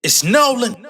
It's Nolan.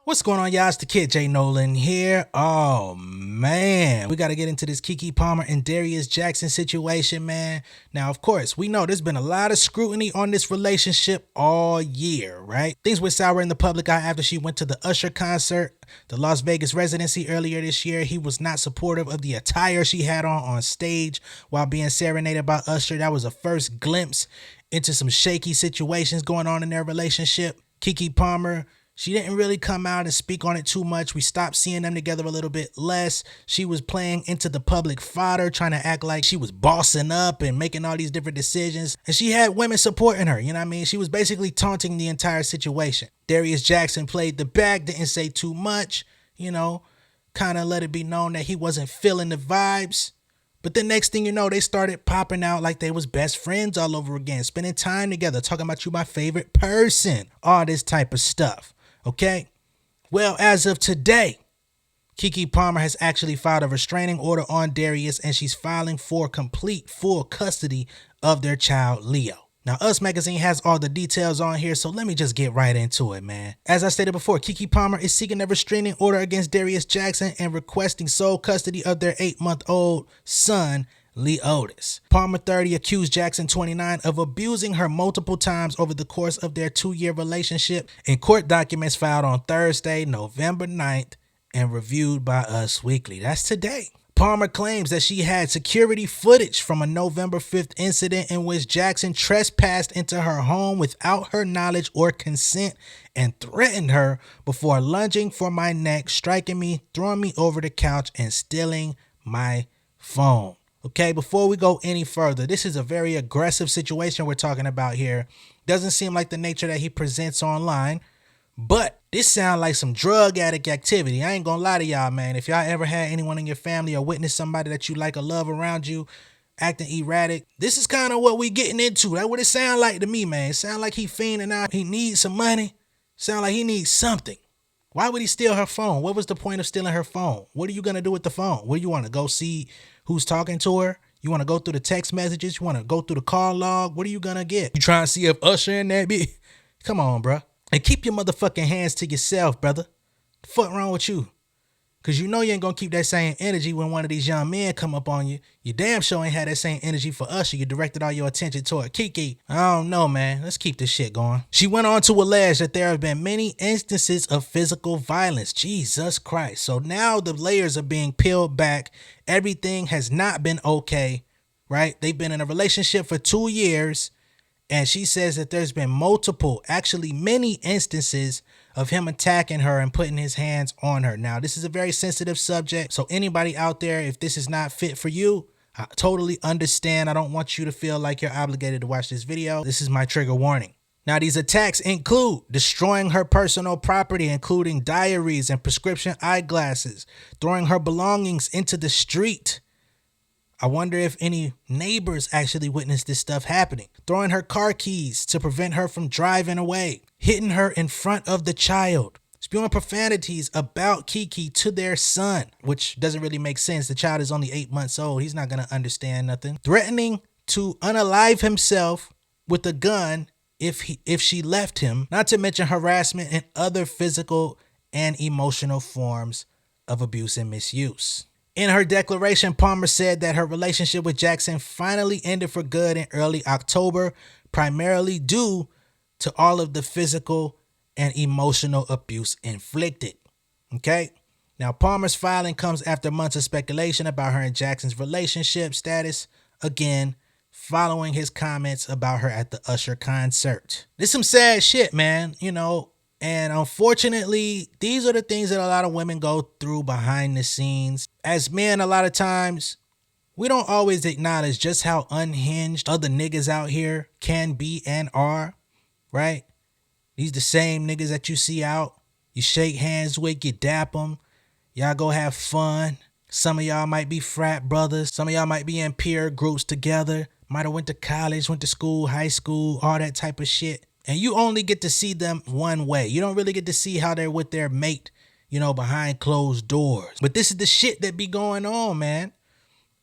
What's going on, y'all? It's the kid J Nolan here. Oh man, we got to get into this Keke Palmer and Darius Jackson situation, man. Now, of course, we know there's been a lot of scrutiny on this relationship all year, right? Things went sour in the public eye after she went to the Usher concert, the Las Vegas residency earlier this year. He was not supportive of the attire she had on stage while being serenaded by Usher. That was a first glimpse into some shaky situations going on in their relationship. Keke Palmer, she didn't really come out and speak on it too much. We stopped seeing them together a little bit less. She was playing into the public fodder, trying to act like she was bossing up and making all these different decisions. And she had women supporting her, you know what I mean? She was basically taunting the entire situation. Darius Jackson played the back, didn't say too much, kind of let it be known that he wasn't feeling the vibes. But the next thing you know, they started popping out like they was best friends all over again, spending time together, talking about you my favorite person, all this type of stuff, okay? Well, as of today, Keke Palmer has actually filed a restraining order on Darius, and she's filing for complete full custody of their child, Leo. Now, Us Magazine has all the details on here, so let me just get right into it, man. As I stated before, Keke Palmer is seeking a restraining order against Darius Jackson and requesting sole custody of their 8-month-old son, Leotis. Palmer, 30, accused Jackson, 29, of abusing her multiple times over the course of their 2-year relationship in court documents filed on Thursday, November 9th, and reviewed by Us Weekly. That's today. Palmer claims that she had security footage from a November 5th incident in which Jackson trespassed into her home without her knowledge or consent and threatened her before lunging for my neck, striking me, throwing me over the couch, and stealing my phone. Okay, before we go any further, this is a very aggressive situation we're talking about here. Doesn't seem like the nature that he presents online. But this sounds like some drug addict activity. I ain't gonna lie to y'all, man. If y'all ever had anyone in your family or witnessed somebody that you like or love around you acting erratic, this is kind of what we getting into. That's what it sound like to me, man. It sound like he fiending out. He needs some money. Sound like he needs something. Why would he steal her phone? What was the point of stealing her phone? What are you gonna do with the phone? What do you want to go see who's talking to her? You want to go through the text messages? You want to go through the call log? What are you gonna get? You trying to see if Usher in that bitch? Come on, bruh. And keep your motherfucking hands to yourself, brother. The fuck wrong with you? Because you know you ain't going to keep that same energy when one of these young men come up on you. You damn sure ain't had that same energy for Usher. You directed all your attention toward Keke. I don't know, man. Let's keep this shit going. She went on to allege that there have been many instances of physical violence. Jesus Christ. So now the layers are being peeled back. Everything has not been okay, right? They've been in a relationship for 2 years. And she says that there's been multiple, actually many instances of him attacking her and putting his hands on her. Now, this is a very sensitive subject. So anybody out there, if this is not fit for you, I totally understand. I don't want you to feel like you're obligated to watch this video. This is my trigger warning. Now, these attacks include destroying her personal property, including diaries and prescription eyeglasses, throwing her belongings into the street. I wonder if any neighbors actually witnessed this stuff happening. Throwing her car keys to prevent her from driving away. Hitting her in front of the child. Spewing profanities about Keke to their son, which doesn't really make sense. The child is only 8 months old. He's not going to understand nothing. Threatening to unalive himself with a gun if she left him. Not to mention harassment and other physical and emotional forms of abuse and misuse. In her declaration, Palmer said that her relationship with Jackson finally ended for good in early October, primarily due to all of the physical and emotional abuse inflicted. Okay? Now, Palmer's filing comes after months of speculation about her and Jackson's relationship status, again, following his comments about her at the Usher concert. This is some sad shit, man, And unfortunately, these are the things that a lot of women go through behind the scenes. As men, a lot of times, we don't always acknowledge just how unhinged other niggas out here can be and are, right? These the same niggas that you see out. You shake hands with, you dap them. Y'all go have fun. Some of y'all might be frat brothers. Some of y'all might be in peer groups together. Might have went to college, went to school, high school, all that type of shit. And you only get to see them one way. You don't really get to see how they're with their mate, behind closed doors. But this is the shit that be going on, man.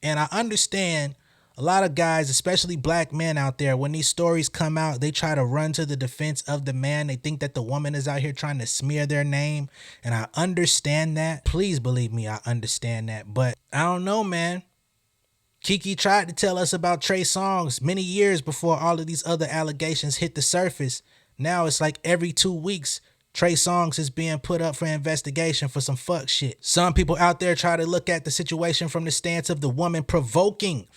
And I understand A lot of guys, especially black men out there, when these stories come out, they try to run to the defense of the man. They think that the woman is out here trying to smear their name. And I understand that. Please believe me, I understand that. But I don't know, man. Keke tried to tell us about Trey Songz many years before all of these other allegations hit the surface. Now it's like every 2 weeks, Trey Songz is being put up for investigation for some fuck shit. Some people out there try to look at the situation from the stance of the woman provoking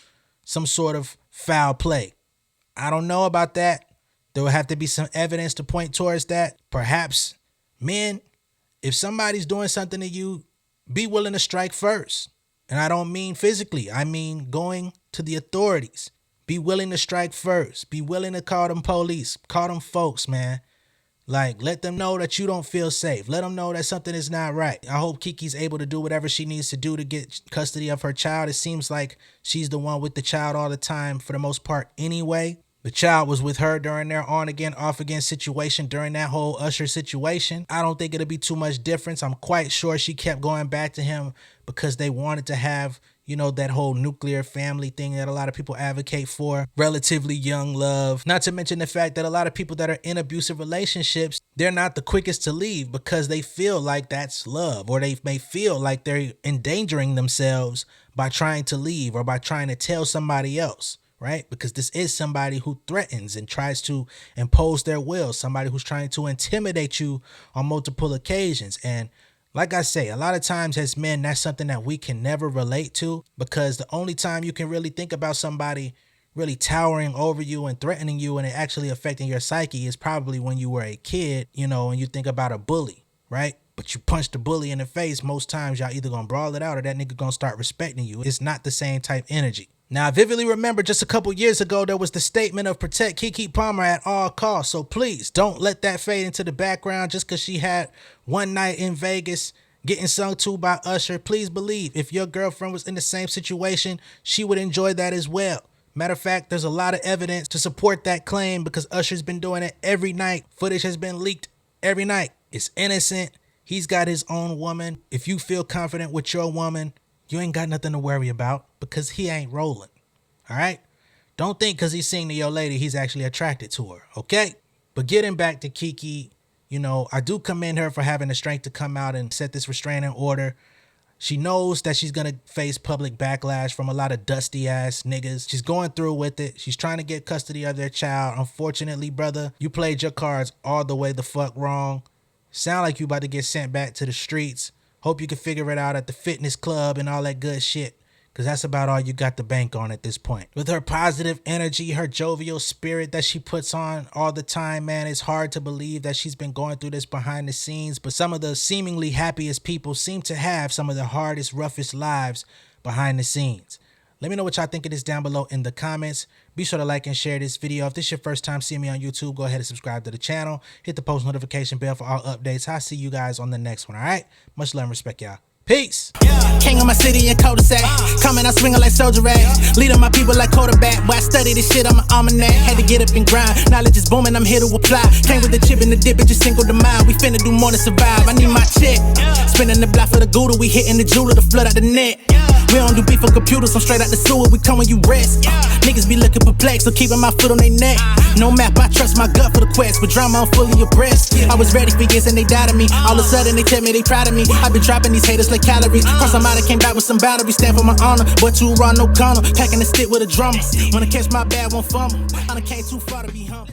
some sort of foul play. I don't know about that. There will have to be some evidence to point towards that. Perhaps, men, if somebody's doing something to you, be willing to strike first. And I don't mean physically. I mean going to the authorities. Be willing to strike first. Be willing to call them police. Call them folks, man. Like, let them know that you don't feel safe. Let them know that something is not right. I hope Keke's able to do whatever she needs to do to get custody of her child. It seems like she's the one with the child all the time for the most part anyway. The child was with her during their on again, off again situation during that whole Usher situation. I don't think it'll be too much difference. I'm quite sure she kept going back to him because they wanted to have, you know, that whole nuclear family thing that a lot of people advocate for. Relatively young love. Not to mention the fact that a lot of people that are in abusive relationships, they're not the quickest to leave because they feel like that's love, or they may feel like they're endangering themselves by trying to leave or by trying to tell somebody else. Right? Because this is somebody who threatens and tries to impose their will, somebody who's trying to intimidate you on multiple occasions. And like I say, a lot of times as men, that's something that we can never relate to, because the only time you can really think about somebody really towering over you and threatening you and it actually affecting your psyche is probably when you were a kid, you know, and you think about a bully, right? But you punch the bully in the face, most times y'all either gonna brawl it out or that nigga gonna start respecting you. It's not the same type energy. Now, I vividly remember just a couple years ago, there was the statement of protect Keke Palmer at all costs. So please don't let that fade into the background just because she had one night in Vegas getting sung to by Usher. Please believe if your girlfriend was in the same situation, she would enjoy that as well. Matter of fact, there's a lot of evidence to support that claim because Usher's been doing it every night. Footage has been leaked every night. It's innocent. He's got his own woman. If you feel confident with your woman, you ain't got nothing to worry about because he ain't rolling. All right? Don't think because he's singing to your lady, he's actually attracted to her. Okay? But getting back to Keke, you know, I do commend her for having the strength to come out and set this restraining order. She knows that she's going to face public backlash from a lot of dusty ass niggas. She's going through with it. She's trying to get custody of their child. Unfortunately, brother, you played your cards all the way the fuck wrong. Sound like you about to get sent back to the streets. Hope you can figure it out at the fitness club and all that good shit, because that's about all you got to bank on at this point. With her positive energy, her jovial spirit that she puts on all the time, man, it's hard to believe that she's been going through this behind the scenes, but some of the seemingly happiest people seem to have some of the hardest, roughest lives behind the scenes. Let me know what y'all think of this down below in the comments. Be sure to like and share this video. If this is your first time seeing me on YouTube, go ahead and subscribe to the channel. Hit the post notification bell for all updates. I'll see you guys on the next one, all right? Much love and respect, y'all. Peace. King of my city and cul-de-sac. Coming, I swinging like soldier rag. Leading my people like quarterback. Boy, I study this shit, I'm an almanac. Had to get up and grind. Knowledge is booming, I'm here to apply. Came with the chip and the dip, it just single the mind. We finna do more than survive. I need my check. Spinning the block for the Gouda. We hitting the jeweler to flood out the net. We don't do beef for computers, I'm straight out the sewer. We come when you rest. Niggas be looking perplexed, so keeping my foot on their neck. No map, I trust my gut for the quest. With drama, I'm fully abreast. I was ready for years and they doubted me. All of a sudden, they tell me they proud of me. I been dropping these haters like calories. Cross them out, I came back with some boundaries. Stand for my honor, but too raw, no corner. Packing the stick with a drummer. When I catch my bad, won't fumble. I done came too far to be humble.